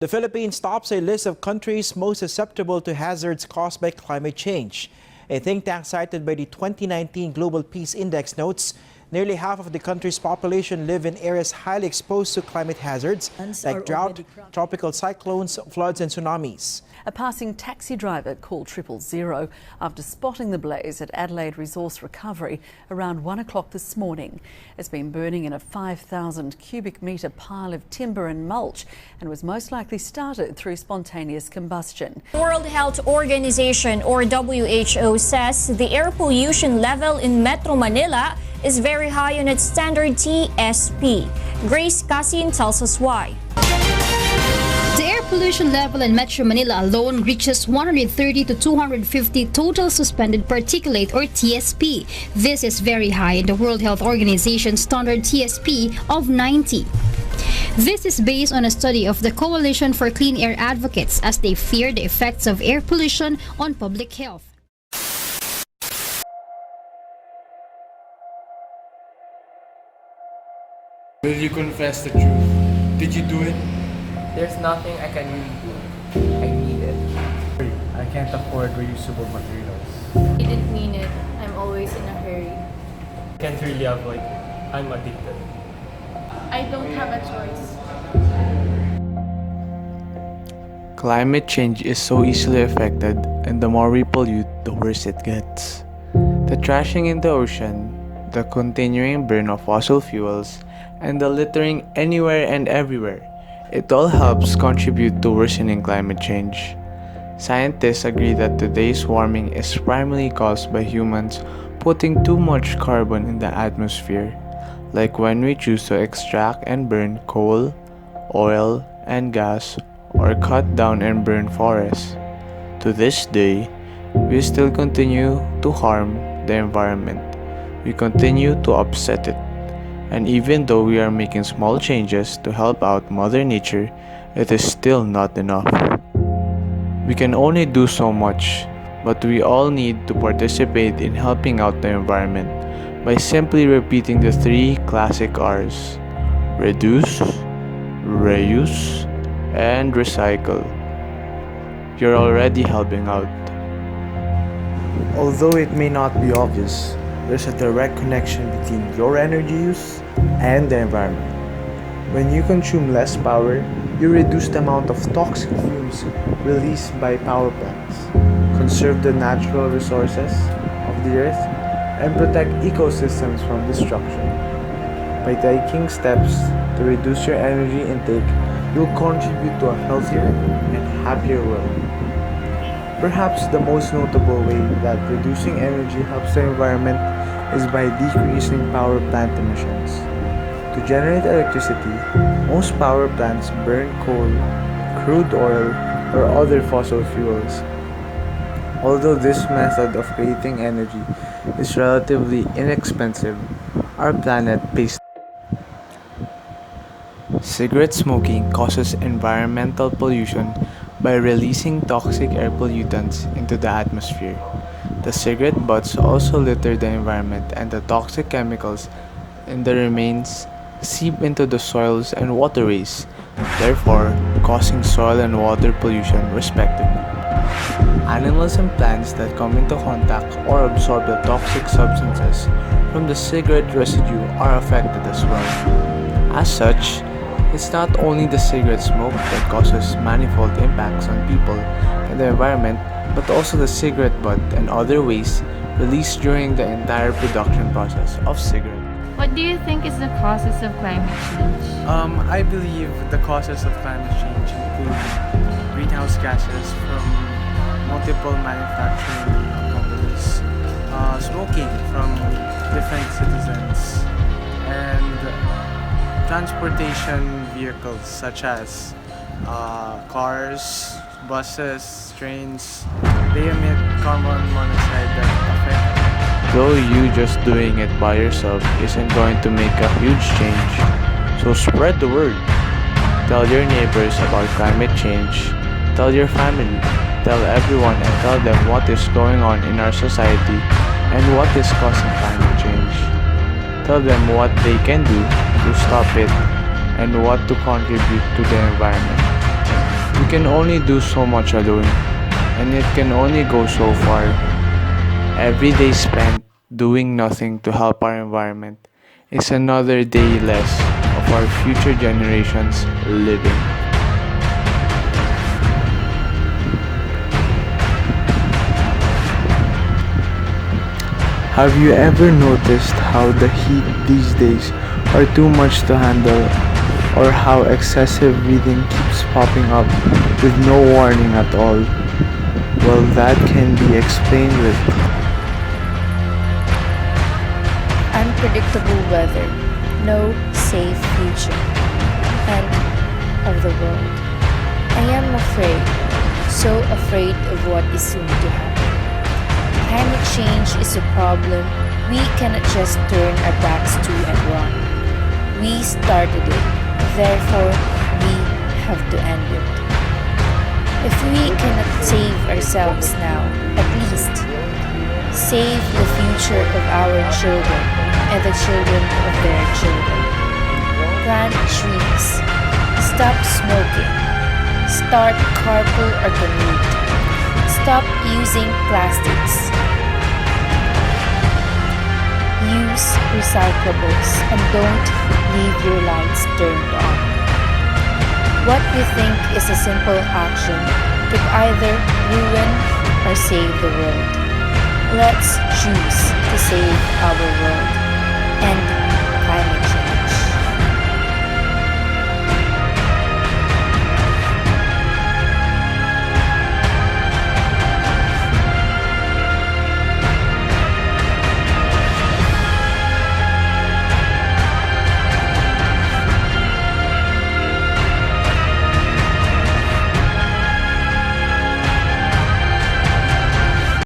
The Philippines tops a list of countries most susceptible to hazards caused by climate change. A think tank cited by the 2019 Global Peace Index notes nearly half of the country's population live in areas highly exposed to climate hazards like drought, tropical cyclones, floods and tsunamis. A passing taxi driver called 000 after spotting the blaze at Adelaide Resource Recovery around 1 o'clock this morning. It's been burning in a 5,000 cubic metre pile of timber and mulch and was most likely started through spontaneous combustion. World Health Organization, or WHO, says the air pollution level in Metro Manila is very high on its standard TSP. Grace Casin tells us why. The air pollution level in Metro Manila alone reaches 130 to 250 total suspended particulate, or TSP. This is very high in the World Health Organization standard TSP of 90. This is based on a study of the Coalition for Clean Air Advocates, as they fear the effects of air pollution on public health. Will you confess the truth? Did you do it? There's nothing I can really do. I need it. I can't afford reusable materials. I didn't mean it. I'm always in a hurry. I can't really avoid it. I'm addicted. I don't have a choice. Climate change is so easily affected, and the more we pollute, the worse it gets. The trashing in the ocean, the continuing burn of fossil fuels, and the littering anywhere and everywhere, it all helps contribute to worsening climate change. Scientists agree that today's warming is primarily caused by humans putting too much carbon in the atmosphere, like when we choose to extract and burn coal, oil, and gas, or cut down and burn forests. To this day, we still continue to harm the environment. We continue to upset it. And even though we are making small changes to help out Mother Nature, it is still not enough. We can only do so much, but we all need to participate in helping out the environment by simply repeating the 3 classic R's: reduce, reuse, and recycle. You're already helping out. Although it may not be obvious, there's a direct connection between your energy use and the environment. When you consume less power, you reduce the amount of toxic fumes released by power plants, conserve the natural resources of the earth, and protect ecosystems from destruction. By taking steps to reduce your energy intake, you'll contribute to a healthier and happier world. Perhaps the most notable way that reducing energy helps the environment is by decreasing power plant emissions. To generate electricity, most power plants burn coal, crude oil, or other fossil fuels. Although this method of creating energy is relatively inexpensive, our planet pays. Cigarette smoking causes environmental pollution by releasing toxic air pollutants into the atmosphere. The cigarette butts also litter the environment, and the toxic chemicals in the remains seep into the soils and waterways, therefore causing soil and water pollution respectively. Animals and plants that come into contact or absorb the toxic substances from the cigarette residue are affected as well. As such, it's not only the cigarette smoke that causes manifold impacts on people and the environment, but also the cigarette butt and other waste released during the entire production process of cigarette. What do you think is the causes of climate change? I believe the causes of climate change include greenhouse gases from multiple manufacturing companies, smoking from different citizens, and transportation vehicles such as cars, buses, trains. They emit carbon monoxide that affect. Though you just doing it by yourself isn't going to make a huge change, so spread the word. Tell your neighbors about climate change, tell your family, tell everyone, and tell them what is going on in our society and what is causing climate change. Tell them what they can do to stop it and what to contribute to the environment. can only do so much alone, and it can only go so far. Every day spent doing nothing to help our environment is another day less of our future generations living. Have you ever noticed how the heat these days are too much to handle, or how excessive breathing keeps popping up with no warning at all? Well, that can be explained with unpredictable weather, no safe future, end of the world. I am afraid, so afraid of what is soon to happen. Climate change is a problem we cannot just turn our backs to and run. We started it, therefore we have to end it. If we cannot save ourselves now, at least save the future of our children and the children of their children. Plant trees. Stop smoking. Start carpool or commute. Stop using plastics. Use recyclables and don't leave your lights turned on. What you think is a simple action could either ruin or save the world. Let's choose to save our world and